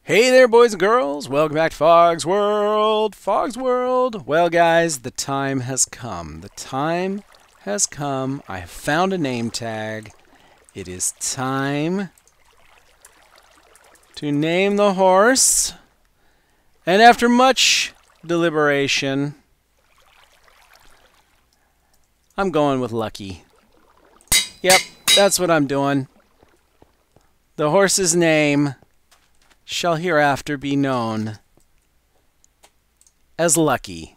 Hey there, boys and girls. Welcome back to Fog's World. Fog's World. Well, guys, the time has come. The time has come. I have found a name tag. It is time to name the horse. And after much deliberation, I'm going with Lucky. Yep, that's what I'm doing. The horse's name shall hereafter be known as Lucky.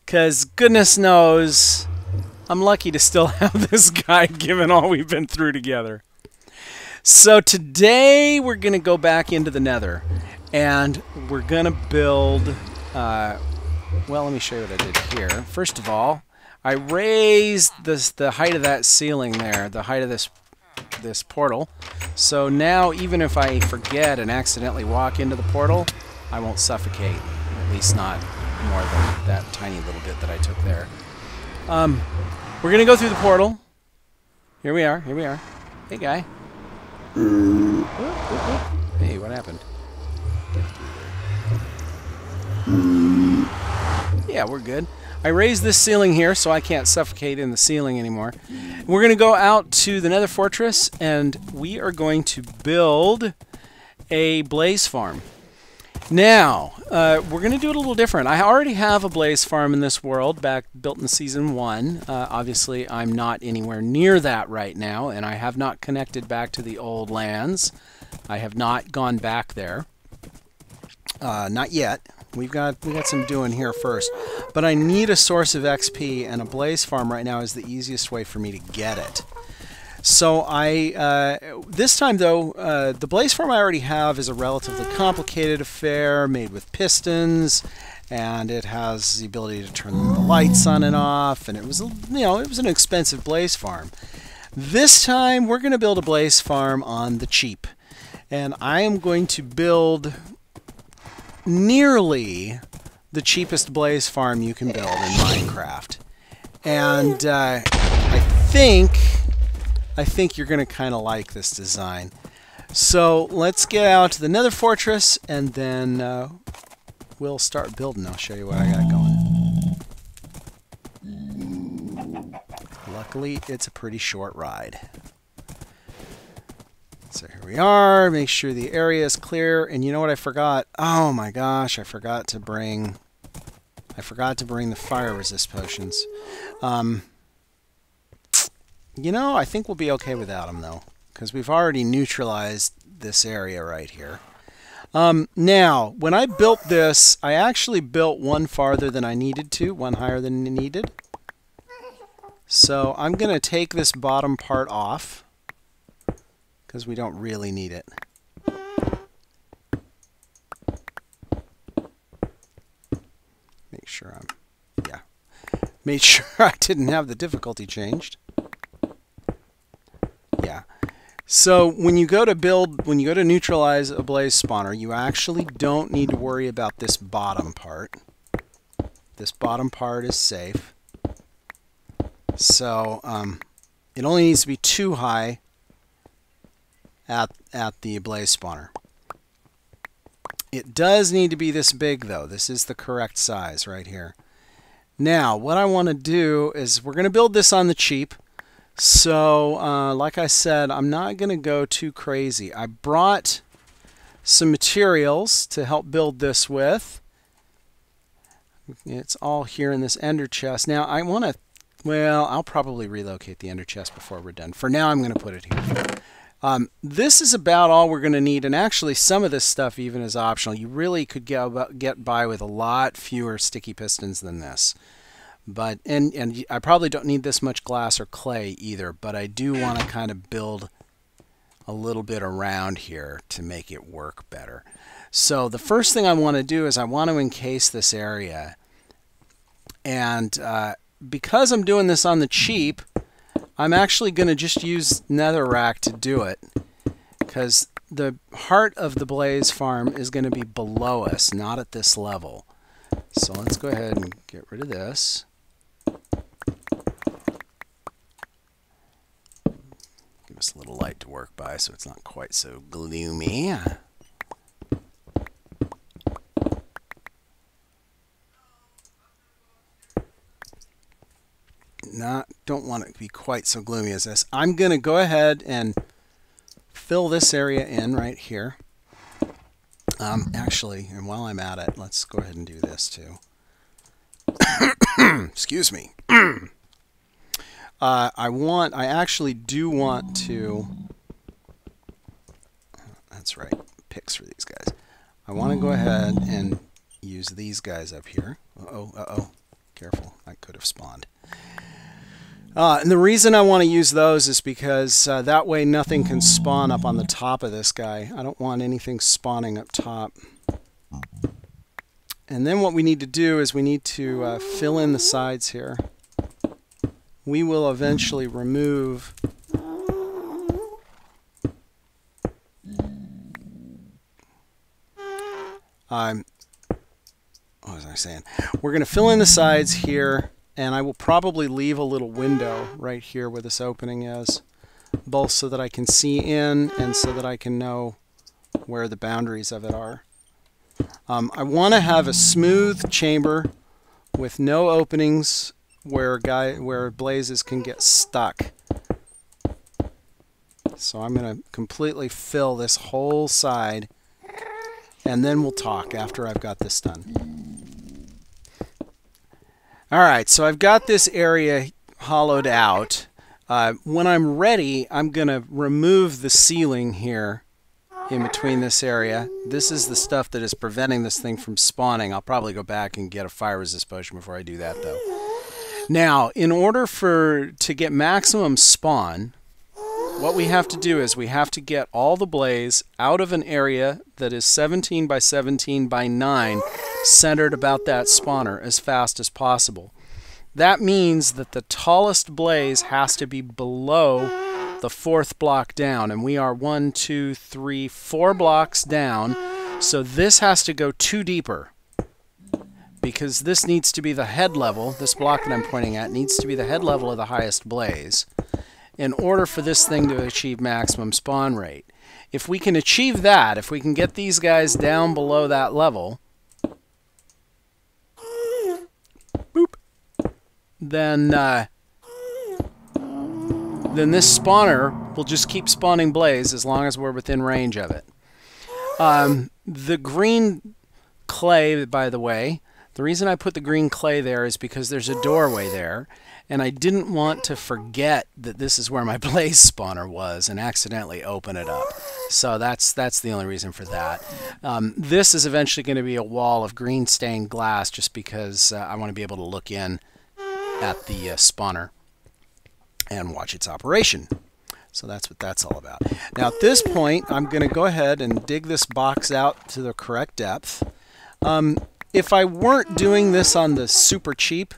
'Cause goodness knows, I'm lucky to still have this guy given all we've been through together. So today we're going to go back into the Nether. And we're going to build, well, let me show you what I did here. First of all, I raised the height of that ceiling there, the height of this portal. So now even if I forget and accidentally walk into the portal, I won't suffocate. At least not more than that tiny little bit that I took there. We're going to go through the portal. Here we are. Here we are. Hey, guy. Hey, what happened? Yeah, we're good. I raised this ceiling here so I can't suffocate in the ceiling anymore. We're going to go out to the Nether Fortress and we are going to build a blaze farm. Now, we're going to do it a little different. I already have a blaze farm in this world built in Season 1. Obviously, I'm not anywhere near that right now, and I have not connected back to the old lands. I have not gone back there. Not yet. We got some doing here first, but I need a source of XP, and a blaze farm right now is the easiest way for me to get it. So this time though, the blaze farm I already have is a relatively complicated affair, made with pistons, and it has the ability to turn the lights on and off, and it was it was an expensive blaze farm. This time we're going to build a blaze farm on the cheap, and I am going to build nearly the cheapest blaze farm you can build in Minecraft. And I think you're going to kind of like this design. So let's get out to the Nether Fortress and then we'll start building. I'll show you what I got going. Luckily, it's a pretty short ride. So here we are. Make sure the area is clear. And you know what I forgot? Oh my gosh, I forgot to bring the fire resist potions. You know, I think we'll be okay without them though, because we've already neutralized this area right here. Now, when I built this, I actually built one farther than I needed to, one higher than needed. So I'm going to take this bottom part off, because we don't really need it. Make sure made sure I didn't have the difficulty changed. Yeah. So when you go to neutralize a blaze spawner, you actually don't need to worry about this bottom part. This bottom part is safe. So it only needs to be too high at the blaze spawner. It does need to be this big though. This is the correct size right here. Now what I want to do is we're going to build this on the cheap. So like I said, I'm not going to go too crazy. I brought some materials to help build this with. It's all here in this ender chest. Now I want to, well, I'll probably relocate the ender chest before we're done. For now I'm going to put it here. This is about all we're going to need, and actually some of this stuff even is optional. You really could get by with a lot fewer sticky pistons than this. But and I probably don't need this much glass or clay either, but I do want to kind of build a little bit around here to make it work better. So the first thing I want to do is I want to encase this area. And because I'm doing this on the cheap, I'm actually going to just use netherrack to do it, because the heart of the blaze farm is going to be below us, not at this level. So let's go ahead and get rid of this. Give us a little light to work by so it's not quite so gloomy. don't want it to be quite so gloomy as this. I'm going to go ahead and fill this area in right here. Actually, and while I'm at it, let's go ahead and do this too. Excuse me. I actually do want to, that's right, picks for these guys. I want to go ahead and use these guys up here. Uh-oh, careful, I could have spawned. And the reason I want to use those is because that way nothing can spawn up on the top of this guy. I don't want anything spawning up top. And then what we need to do is we need to fill in the sides here. We will eventually remove what was I saying? We're going to fill in the sides here, and I will probably leave a little window right here where this opening is, both so that I can see in and so that I can know where the boundaries of it are. I want to have a smooth chamber with no openings where blazes can get stuck. So I'm going to completely fill this whole side, and then we'll talk after I've got this done. Alright, so I've got this area hollowed out. When I'm ready, I'm going to remove the ceiling here in between this area. This is the stuff that is preventing this thing from spawning. I'll probably go back and get a fire resist potion before I do that, though. Now, in order to get maximum spawn, what we have to do is we have to get all the blaze out of an area that is 17 by 17 by 9, centered about that spawner as fast as possible. That means that the tallest blaze has to be below the 4th block down, and we are 1, 2, 3, 4 blocks down, so this has to go 2 deeper, because this needs to be the head level. This block that I'm pointing at needs to be the head level of the highest blaze in order for this thing to achieve maximum spawn rate. If we can achieve that, if we can get these guys down below that level, boop, then this spawner will just keep spawning blaze as long as we're within range of it. The green clay, by the way, the reason I put the green clay there is because there's a doorway there, and I didn't want to forget that this is where my blaze spawner was and accidentally open it up. So that's the only reason for that. This is eventually going to be a wall of green stained glass just because I want to be able to look in at the spawner and watch its operation. So that's what that's all about. Now at this point, I'm going to go ahead and dig this box out to the correct depth. If I weren't doing this on the super cheap,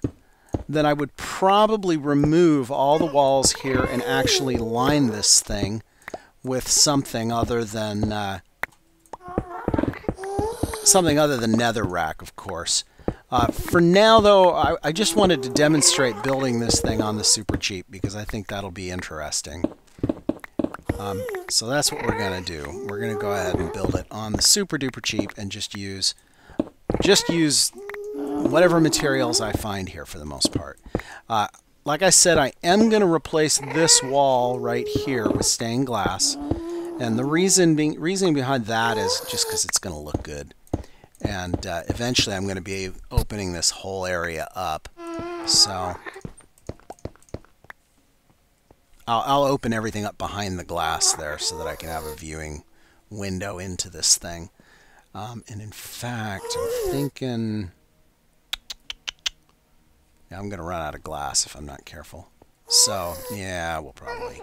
then I would probably remove all the walls here and actually line this thing with something other than netherrack, of course. For now, though, I just wanted to demonstrate building this thing on the super cheap because I think that'll be interesting. So that's what we're going to do. We're going to go ahead and build it on the super duper cheap and just use whatever materials I find here for the most part. Like I said, I am going to replace this wall right here with stained glass, and the reasoning behind that is just because it's going to look good. And eventually I'm going to be opening this whole area up, so I'll open everything up behind the glass there so that I can have a viewing window into this thing. And in fact, I'm thinking, yeah, I'm going to run out of glass if I'm not careful. So, yeah, we'll probably,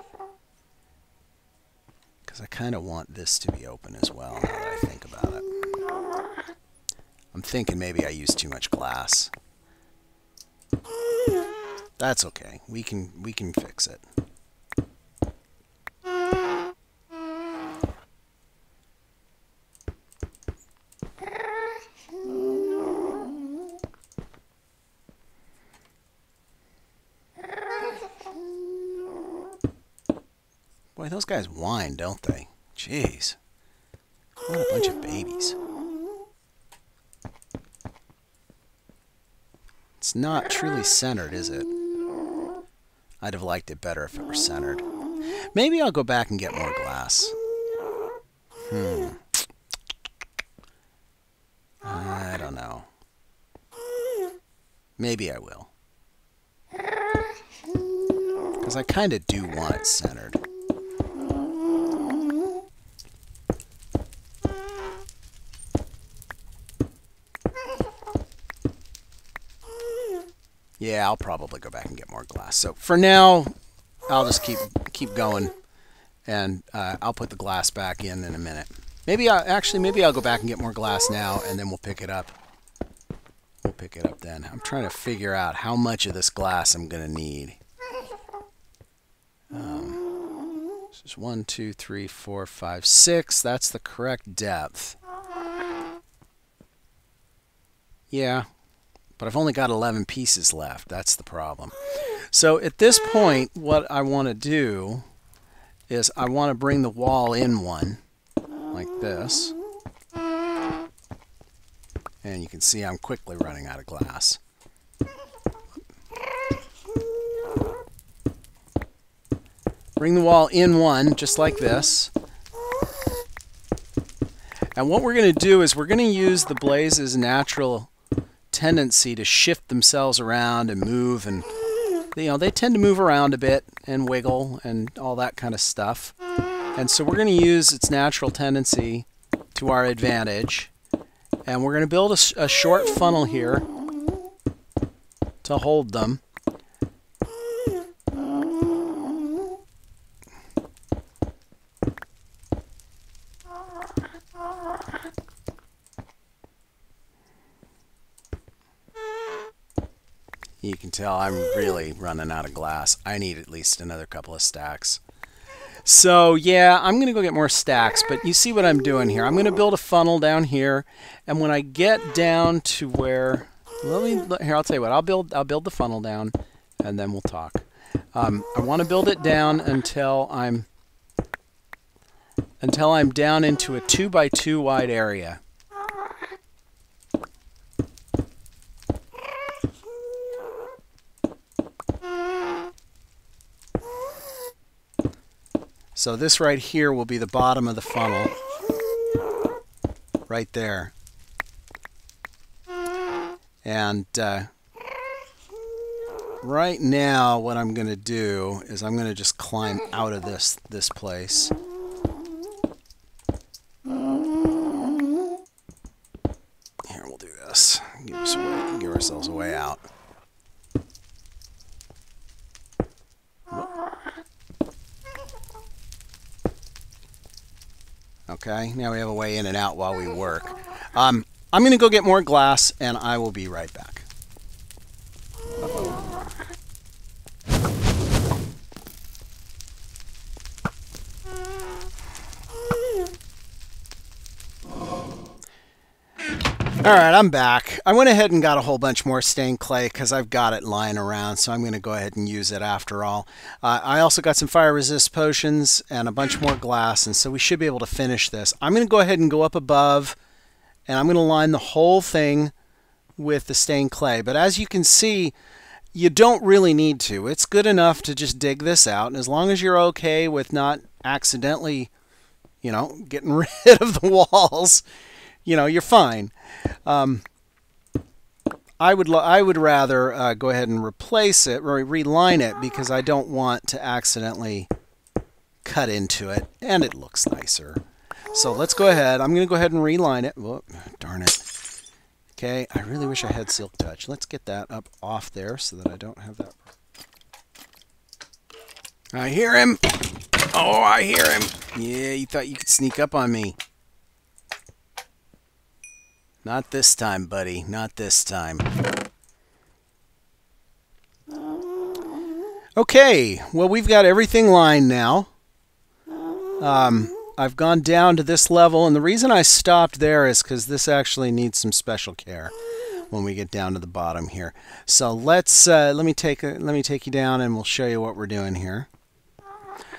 because I kind of want this to be open as well now that I think about it. I'm thinking maybe I used too much glass. That's okay. We can fix it. Boy, those guys whine, don't they? Jeez. What a bunch of babies. It's not truly centered, is it? I'd have liked it better if it were centered. Maybe I'll go back and get more glass. I don't know. Maybe I will. Because I kind of do want it centered. Yeah, I'll probably go back and get more glass. So for now, I'll just keep going, and I'll put the glass back in a minute. Maybe I'll go back and get more glass now, and then we'll pick it up. We'll pick it up then. I'm trying to figure out how much of this glass I'm going to need. This is 1, 2, 3, 4, 5, 6. That's the correct depth. Yeah. But I've only got 11 pieces left. That's the problem. So at this point, what I want to do is I want to bring the wall in one, like this. And you can see I'm quickly running out of glass. Bring the wall in one, just like this. And what we're going to do is we're going to use the blaze's natural tendency to shift themselves around and move, and they tend to move around a bit and wiggle and all that kind of stuff. And so we're going to use its natural tendency to our advantage, and we're going to build a short funnel here to hold them. You can tell I'm really running out of glass. I need at least another couple of stacks. So yeah, I'm going to go get more stacks, but you see what I'm doing here. I'm going to build a funnel down here, and when I get down to where, here, I'll tell you what, I'll build the funnel down, and then we'll talk. I want to build it down until I'm down into a 2 by 2 wide area. So this right here will be the bottom of the funnel, right there. And right now what I'm going to do is I'm going to just climb out of this place. Here, we'll do this. Give ourselves a way out. Okay, now we have a way in and out while we work. I'm going to go get more glass, and I will be right back. Alright, I'm back. I went ahead and got a whole bunch more stained clay because I've got it lying around, so I'm going to go ahead and use it after all. I also got some fire resist potions and a bunch more glass, and so we should be able to finish this. I'm going to go ahead and go up above, and I'm going to line the whole thing with the stained clay. But as you can see, you don't really need to. It's good enough to just dig this out, and as long as you're okay with not accidentally, getting rid of the walls, you're fine. I would rather go ahead and replace it or reline it because I don't want to accidentally cut into it, and it looks nicer. So let's go ahead. I'm going to go ahead and reline it. Whoop, darn it. Okay, I really wish I had Silk Touch. Let's get that up off there so that I don't have that. I hear him. Oh, I hear him. Yeah, you thought you could sneak up on me. Not this time, buddy. Not this time. Okay, well, we've got everything lined now. I've gone down to this level, and the reason I stopped there is because this actually needs some special care when we get down to the bottom here. So let me take you down, and we'll show you what we're doing here.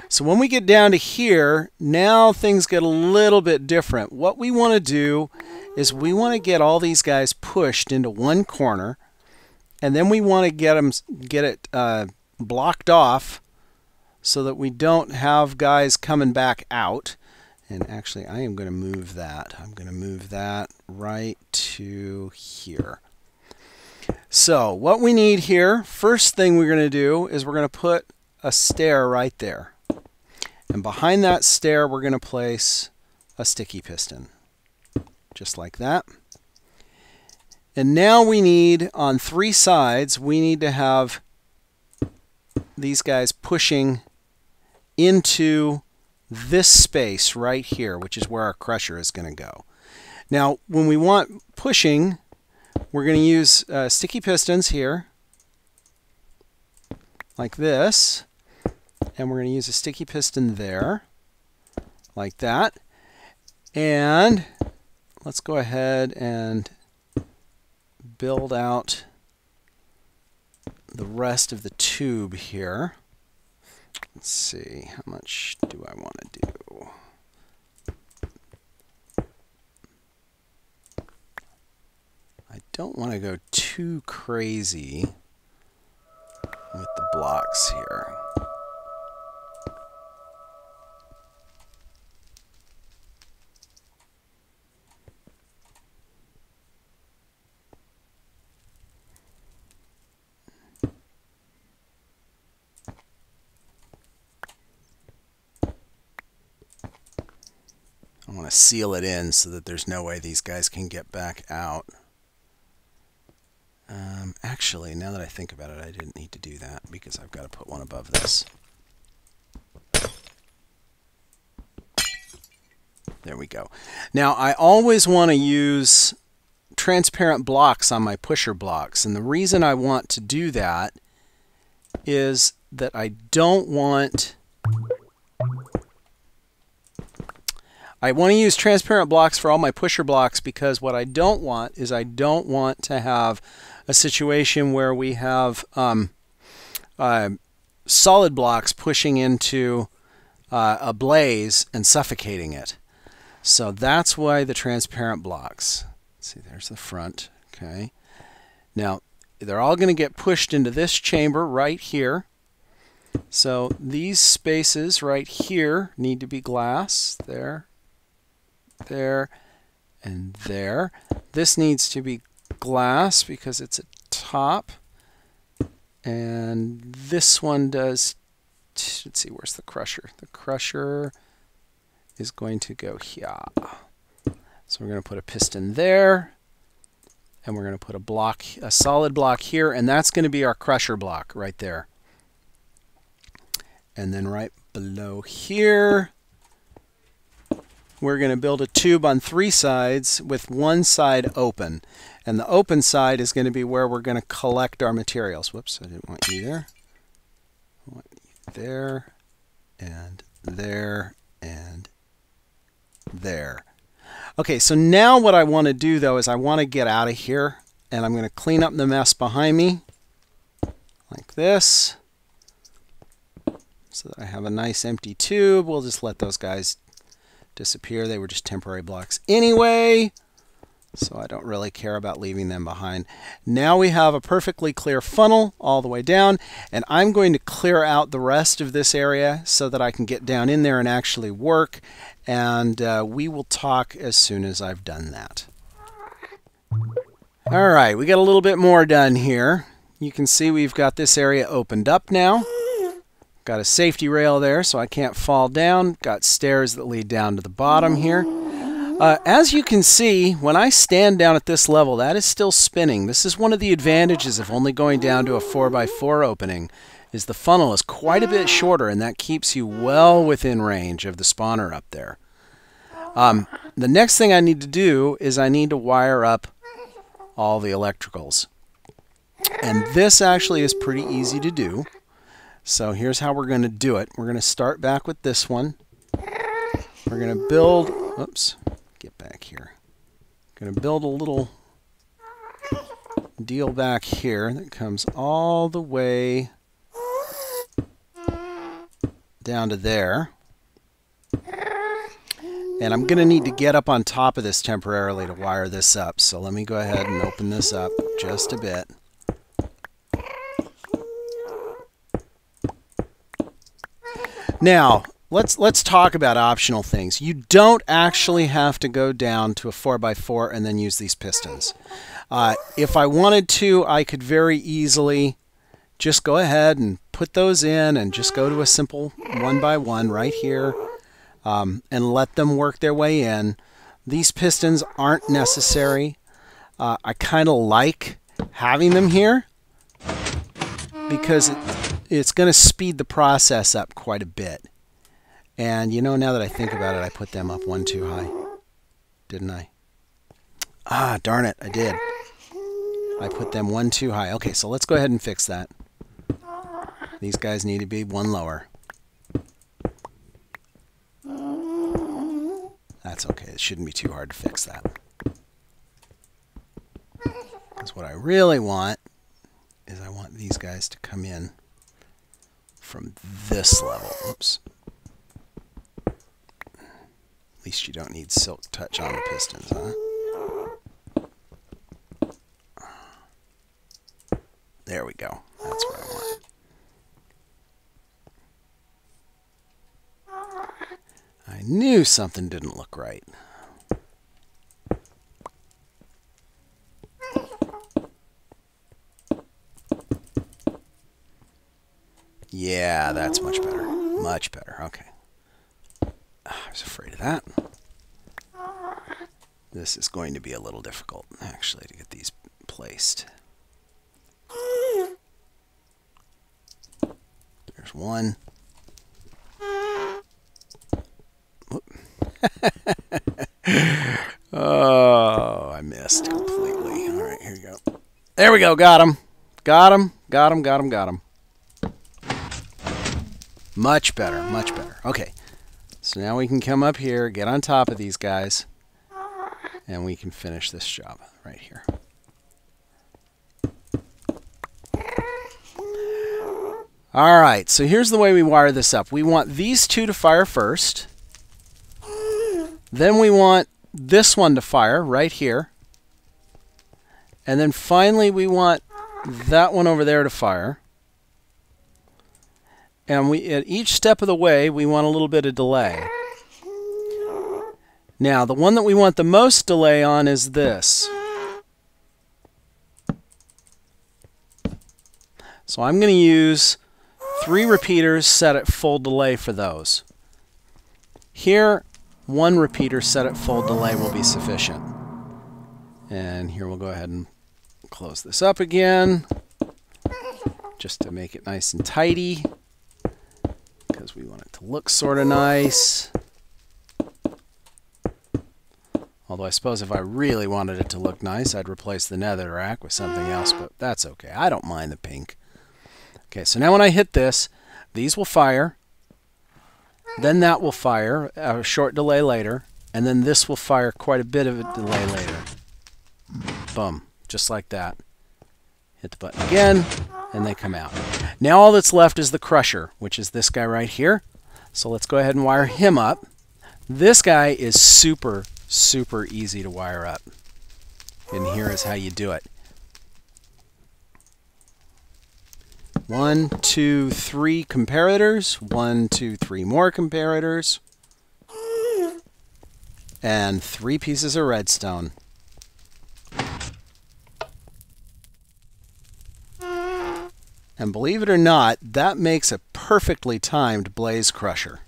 So when we get down to here, now things get a little bit different. What we want to do is we want to get all these guys pushed into one corner, and then we want to get it blocked off so that we don't have guys coming back out. And actually, I am going to move that. I'm going to move that right to here. So what we need here, first thing we're going to do is we're going to put a stair right there. And behind that stair, we're going to place a sticky piston, just like that. And now we need, on 3 sides, we need to have these guys pushing into this space right here, which is where our crusher is going to go. Now, when we want pushing, we're going to use sticky pistons here, like this. And we're going to use a sticky piston there, like that. And let's go ahead and build out the rest of the tube here. Let's see, how much do I want to do? I don't want to go too crazy with the blocks here. I want to seal it in so that there's no way these guys can get back out. Actually, now that I think about it, I didn't need to do that because I've got to put one above this. There we go. Now, I always want to use transparent blocks on my pusher blocks, and the reason I want to do that is that I don't want... I want to use transparent blocks for all my pusher blocks because what I don't want is I don't want to have a situation where we have solid blocks pushing into a blaze and suffocating it. So that's why the transparent blocks. Let's see, there's the front. Okay. Now, they're all going to get pushed into this chamber right here. So these spaces right here need to be glass. There. There and there. This needs to be glass because it's a top, and this one does. Let's see, where's the crusher? The crusher is going to go here. So we're going to put a piston there, and we're going to put a block, a solid block here, and that's going to be our crusher block right there. And then right below here, we're going to build a tube on 3 sides with one side open. And the open side is going to be where we're going to collect our materials. Whoops, I didn't want you there. I want you there, and there, and there. Okay, so now what I want to do, though, is I want to get out of here. And I'm going to clean up the mess behind me, like this. So that I have a nice empty tube. We'll just let those guys disappear. They were just temporary blocks anyway, so I don't really care about leaving them behind. Now we have a perfectly clear funnel all the way down, and I'm going to clear out the rest of this area so that I can get down in there and actually work, and we will talk as soon as I've done that. Alright, we got a little bit more done here. You can see we've got this area opened up now. Got a safety rail there so I can't fall down. Got stairs that lead down to the bottom here. As you can see, when I stand down at this level, that is still spinning. This is one of the advantages of only going down to a 4x4 opening, is the funnel is quite a bit shorter, and that keeps you well within range of the spawner up there. The next thing I need to do is I need to wire up all the electricals. And this actually is pretty easy to do. So here's how we're going to do it. We're going to start back with this one. We're going to build, oops, get back here. Going to build a little deal back here that comes all the way down to there. And I'm going to need to get up on top of this temporarily to wire this up. So let me go ahead and open this up just a bit. Now, let's talk about optional things. You don't actually have to go down to a 4x4 and then use these pistons. If I wanted to, I could very easily just go ahead and put those in and just go to a simple 1x1 right here and let them work their way in. These pistons aren't necessary. I kind of like having them here because it's going to speed the process up quite a bit. And you know, now that I think about it, I put them up one too high, didn't I? Ah, darn it, I did. I put them one too high. Okay, so let's go ahead and fix that. These guys need to be one lower. That's okay. It shouldn't be too hard to fix that. Because what I really want is I want these guys to come in from this level. Oops. At least you don't need silk touch on the pistons, huh? There we go. That's what I want. I knew something didn't look right. Yeah, that's much better. Much better. Okay. I was afraid of that. This is going to be a little difficult, actually, to get these placed. There's one. Oh, I missed completely. All right, here we go. There we go. Got him. Got him. Got him. Got him. Got him. Much better. Much better. Okay. So now we can come up here, get on top of these guys, and we can finish this job right here. All right, so here's the way we wire this up. We want these two to fire first. Then we want this one to fire right here. And then finally we want that one over there to fire. And at each step of the way, we want a little bit of delay. Now, the one that we want the most delay on is this. So I'm going to use 3 repeaters set at full delay for those. Here, 1 repeater set at full delay will be sufficient. And here we'll go ahead and close this up again, just to make it nice and tidy, because we want it to look sort of nice. Although I suppose if I really wanted it to look nice, I'd replace the nether rack with something else, but that's okay. I don't mind the pink. Okay, so now when I hit this, these will fire, then that will fire a short delay later, and then this will fire quite a bit of a delay later. Boom, just like that. Hit the button again, and they come out. Now all that's left is the crusher, which is this guy right here. So let's go ahead and wire him up. This guy is super, super easy to wire up. And here is how you do it. 1, 2, 3 comparators. 1, 2, 3 more comparators. And 3 pieces of redstone. And believe it or not, that makes a perfectly timed blaze crusher.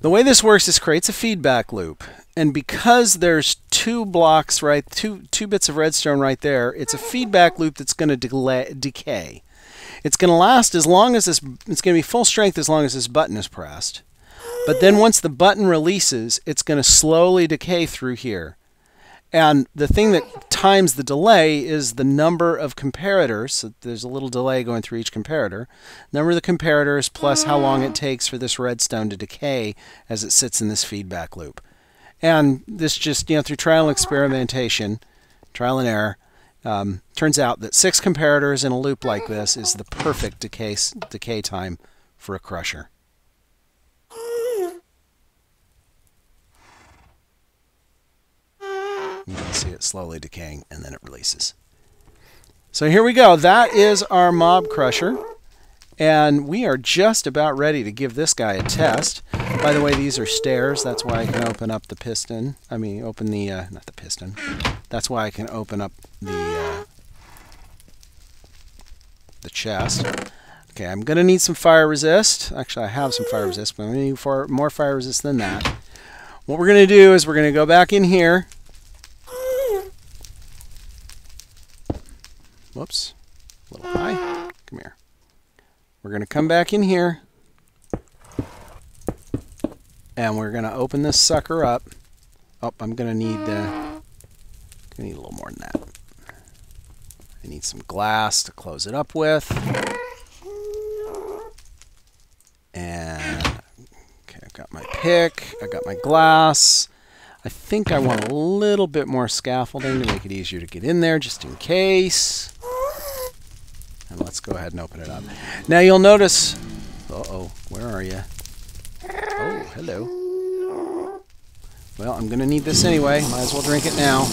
The way this works is creates a feedback loop. And because there's 2 blocks, right, two bits of redstone right there, it's a feedback loop that's going to decay. It's going to last as long as it's going to be full strength as long as this button is pressed. But then once the button releases, it's going to slowly decay through here. And the thing that times the delay is the number of comparators. So there's a little delay going through each comparator. Number of the comparators plus how long it takes for this redstone to decay as it sits in this feedback loop. And this just, through trial and experimentation, trial and error, turns out that 6 comparators in a loop like this is the perfect decay time for a crusher. You can see it slowly decaying, and then it releases. So here we go. That is our mob crusher. And we are just about ready to give this guy a test. By the way, these are stairs. That's why I can open up the piston. I mean, open the, not the piston. That's why I can open up the chest. Okay, I'm going to need some fire resist. Actually, I have some fire resist, but I'm going to need more fire resist than that. What we're going to do is we're going to go back in here. Whoops, a little high. Come here. We're going to come back in here, and we're going to open this sucker up. Oh, I'm going to need a little more than that. I need some glass to close it up with. And, okay, I've got my pick, I've got my glass. I think I want a little bit more scaffolding to make it easier to get in there, just in case. And let's go ahead and open it up. Now you'll notice, uh-oh, where are you? Oh, hello. Well, I'm going to need this anyway. Might as well drink it now.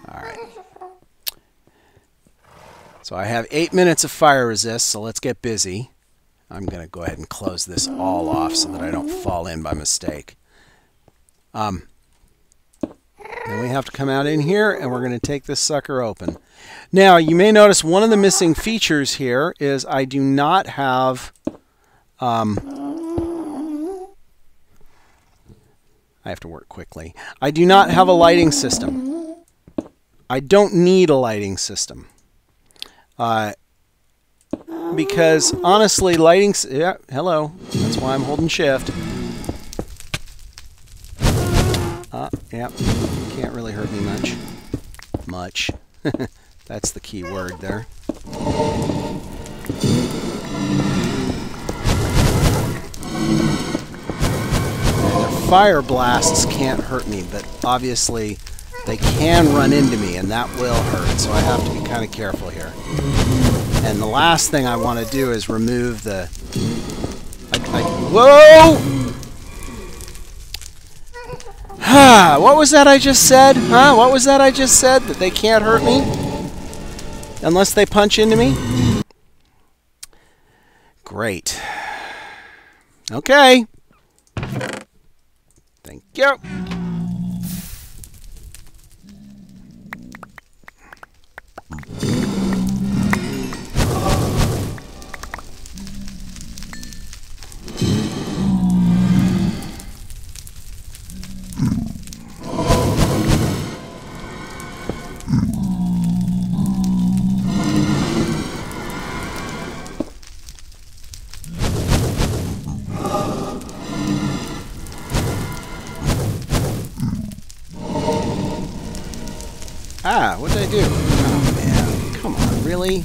All right. So I have 8 minutes of fire resist, so let's get busy. I'm going to go ahead and close this all off so that I don't fall in by mistake. Then we have to come out in here, and we're going to take this sucker open. Now, you may notice one of the missing features here is I do not have... I have to work quickly. I do not have a lighting system. I don't need a lighting system. Because, honestly, lighting... Yeah, hello. That's why I'm holding shift. Yeah, can't really hurt me much. Much. That's the key word there. The fire blasts can't hurt me, but obviously they can run into me, and that will hurt, so I have to be kind of careful here. And the last thing I want to do is remove the... Whoa! What was that I just said? Huh? What was that I just said? That they can't hurt me? Unless they punch into me? Great. Okay. Thank you. Ah, what did I do? Oh, man. Come on, really?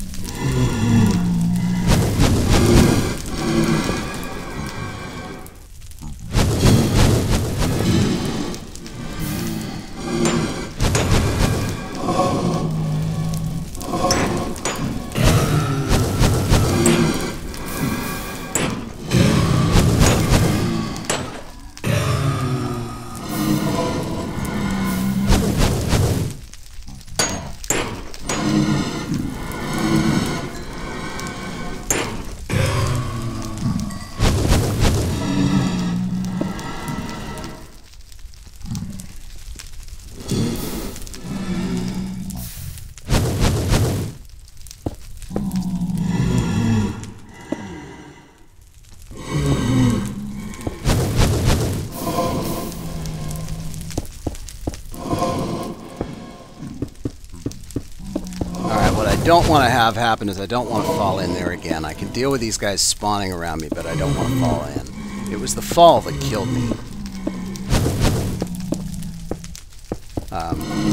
Don't want to have happen is I don't want to fall in there again. I can deal with these guys spawning around me, but I don't want to fall in. It was the fall that killed me.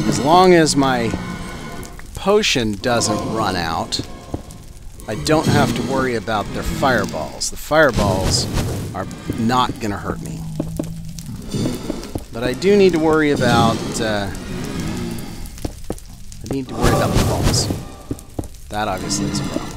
As long as my potion doesn't run out, I don't have to worry about their fireballs. The fireballs are not going to hurt me. But I do need to worry about... I need to worry about the balls. That obviously is a problem.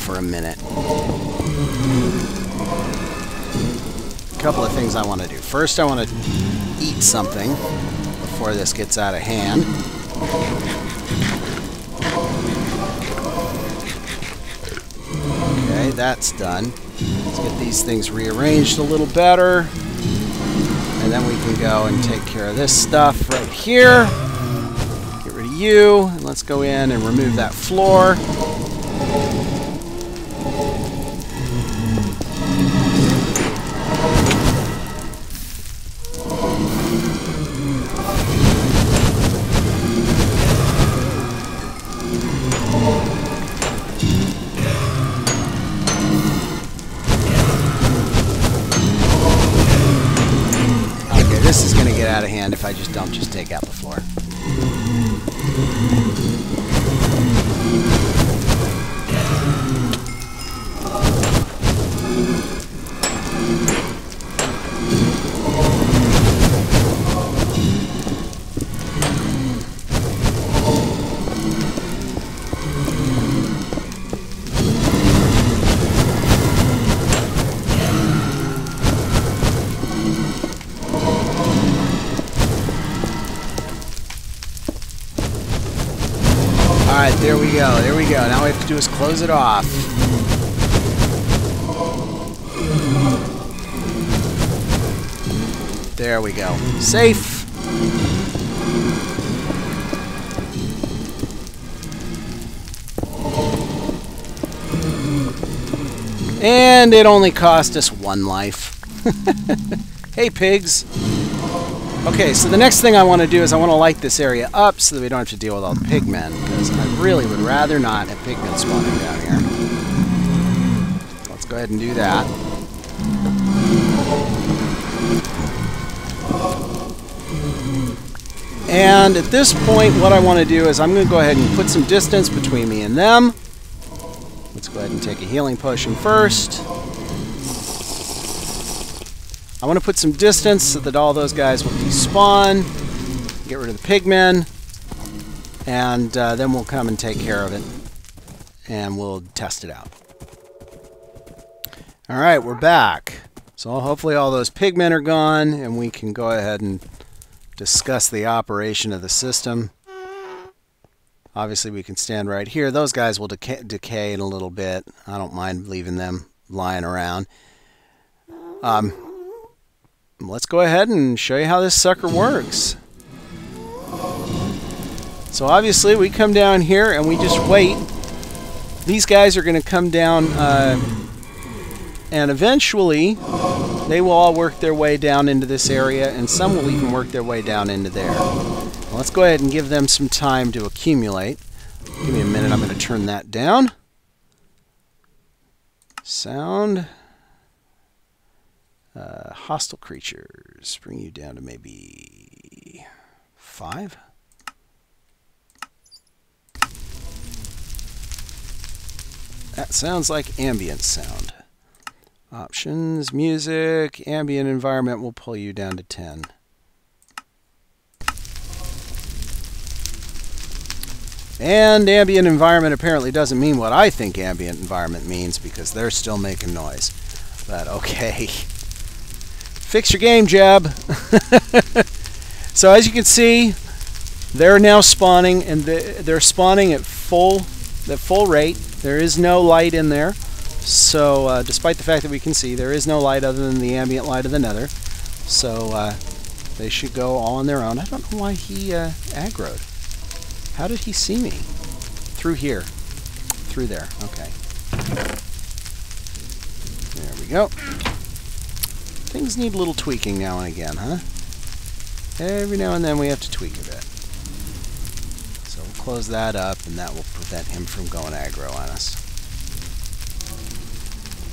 for a minute. A couple of things I want to do. First, I want to eat something before this gets out of hand. Okay, that's done. Let's get these things rearranged a little better. And then we can go and take care of this stuff right here. Get rid of you. And let's go in and remove that floor. This is going to get out of hand if I just don't just take out the floor. Alright, there we go, there we go. Now all we have to do is close it off. There we go. Safe! And it only cost us 1 life. Hey, pigs! Okay, so the next thing I want to do is I want to light this area up so that we don't have to deal with all the pigmen, because I really would rather not have pigmen spawning down here. Let's go ahead and do that. And at this point, what I want to do is I'm going to go ahead and put some distance between me and them. Let's go ahead and take a healing potion first. I want to put some distance so that all those guys will despawn, get rid of the pigmen, and then we'll come and take care of it, and we'll test it out. Alright, we're back. So hopefully all those pigmen are gone, and we can go ahead and discuss the operation of the system. Obviously we can stand right here. Those guys will decay in a little bit. I don't mind leaving them lying around. Let's go ahead and show you how this sucker works. So obviously we come down here and we just wait. These guys are going to come down and eventually they will all work their way down into this area, and some will even work their way down into there. Well, let's go ahead and give them some time to accumulate. Give me a minute, I'm going to turn that down. Sound. Hostile creatures, bring you down to maybe 5. That sounds like ambient sound. Options, music, ambient environment will pull you down to 10. And ambient environment apparently doesn't mean what I think ambient environment means, because they're still making noise. But okay. Fix your game, Jeb. So as you can see, they're now spawning, and they're spawning at full rate. There is no light in there. So despite the fact that we can see, there is no light other than the ambient light of the nether. So they should go all on their own. I don't know why he aggroed. How did he see me? Through here. Through there. Okay. There we go. Things need a little tweaking now and again, huh? Every now and then we have to tweak a bit. So we'll close that up, and that will prevent him from going aggro on us.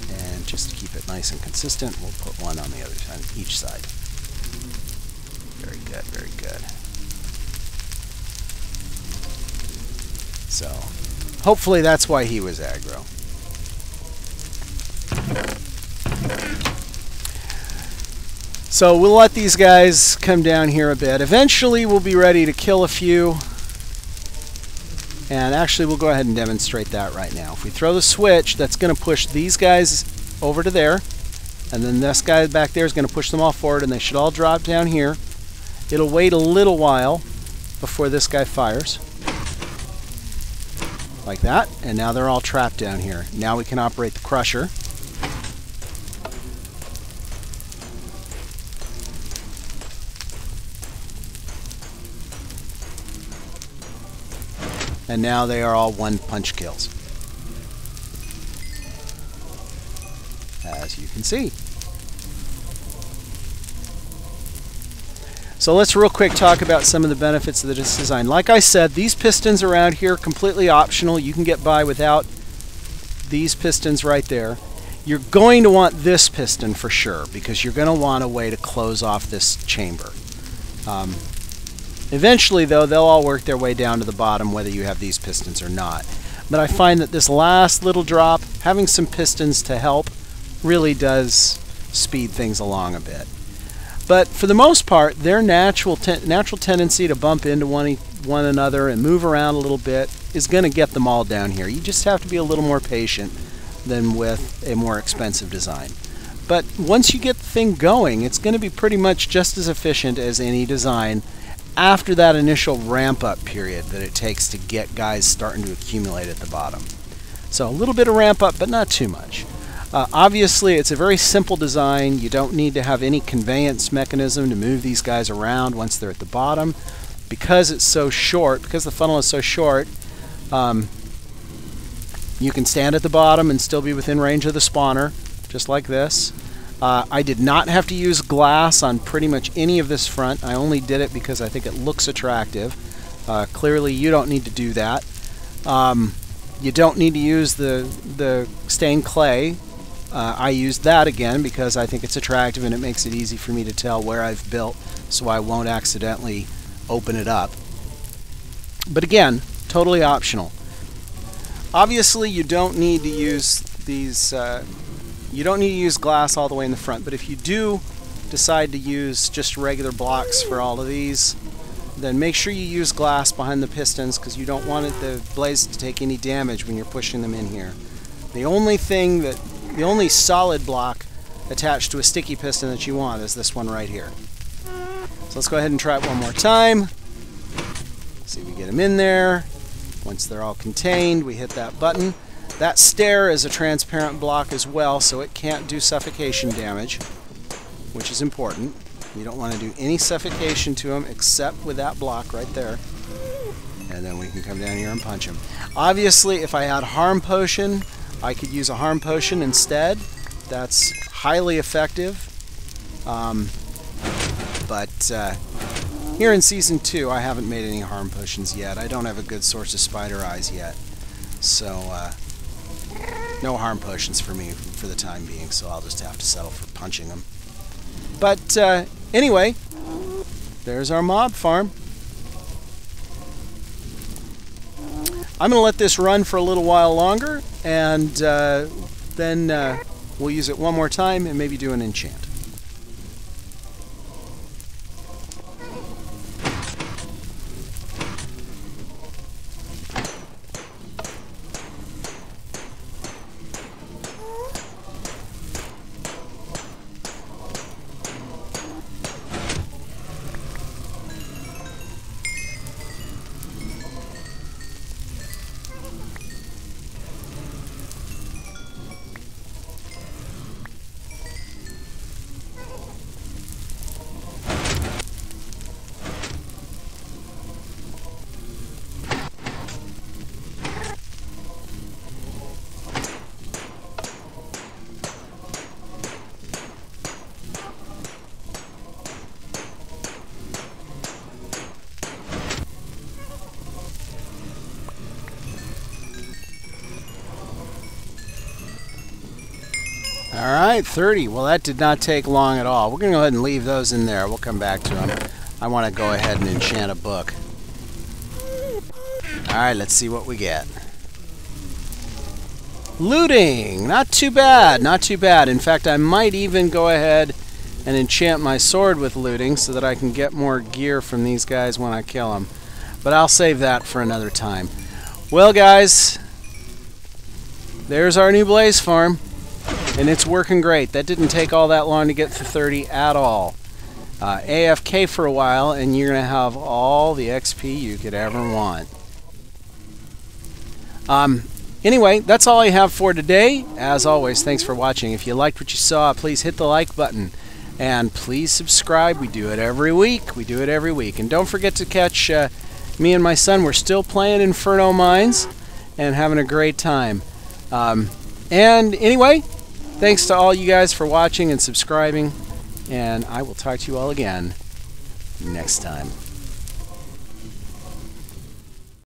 And just to keep it nice and consistent, we'll put one on the other side, each side. Very good, very good. So, hopefully that's why he was aggro. So we'll let these guys come down here a bit. Eventually we'll be ready to kill a few. And actually, we'll go ahead and demonstrate that right now. If we throw the switch, that's going to push these guys over to there. And then this guy back there is going to push them all forward, and they should all drop down here. It'll wait a little while before this guy fires. Like that. And now they're all trapped down here. Now we can operate the crusher. And now they are all one-punch kills, as you can see. So let's real quick talk about some of the benefits of this design. Like I said, these pistons around here are completely optional. You can get by without these pistons right there. You're going to want this piston for sure, because you're going to want a way to close off this chamber. Eventually, though, they'll all work their way down to the bottom whether you have these pistons or not. But I find that this last little drop, having some pistons to help, really does speed things along a bit. But for the most part, their natural tendency to bump into one another and move around a little bit is going to get them all down here. You just have to be a little more patient than with a more expensive design. But once you get the thing going, it's going to be pretty much just as efficient as any design after that initial ramp-up period that it takes to get guys starting to accumulate at the bottom. So a little bit of ramp-up, but not too much. Obviously, it's a very simple design. You don't need to have any conveyance mechanism to move these guys around once they're at the bottom. Because it's so short, because the funnel is so short, you can stand at the bottom and still be within range of the spawner, just like this. I did not have to use glass on pretty much any of this front. I only did it because I think it looks attractive. Clearly, you don't need to do that. You don't need to use the stained clay. I used that again because I think it's attractive and it makes it easy for me to tell where I've built, so I won't accidentally open it up. But again, totally optional. Obviously, you don't need to use these. You don't need to use glass all the way in the front, but if you do decide to use just regular blocks for all of these, then make sure you use glass behind the pistons, because you don't want the blades to take any damage when you're pushing them in here. The only solid block attached to a sticky piston that you want is this one right here. So let's go ahead and try it one more time. See if we get them in there. Once they're all contained, we hit that button. That stair is a transparent block as well, so it can't do suffocation damage, which is important. You don't want to do any suffocation to them except with that block right there. And then we can come down here and punch them. Obviously, if I had harm potion, I could use a harm potion instead. That's highly effective. Here in Season 2, I haven't made any harm potions yet. I don't have a good source of spider eyes yet. So, no harm potions for me for the time being, so I'll just have to settle for punching them. But anyway, there's our mob farm. I'm going to let this run for a little while longer, and then we'll use it one more time and maybe do an enchant. Alright, 30. Well, that did not take long at all. We're going to go ahead and leave those in there. We'll come back to them. I want to go ahead and enchant a book. Alright, let's see what we get. Looting! Not too bad, not too bad. In fact, I might even go ahead and enchant my sword with looting so that I can get more gear from these guys when I kill them. But I'll save that for another time. Well, guys, there's our new blaze farm, and it's working great. That didn't take all that long to get to 30 at all. AFK for a while, and you're going to have all the XP you could ever want. Anyway, that's all I have for today. As always, thanks for watching. If you liked what you saw, please hit the like button. And please subscribe. We do it every week. We do it every week. And don't forget to catch me and my son. We're still playing Inferno Mines and having a great time. And anyway, thanks to all you guys for watching and subscribing. And I will talk to you all again next time.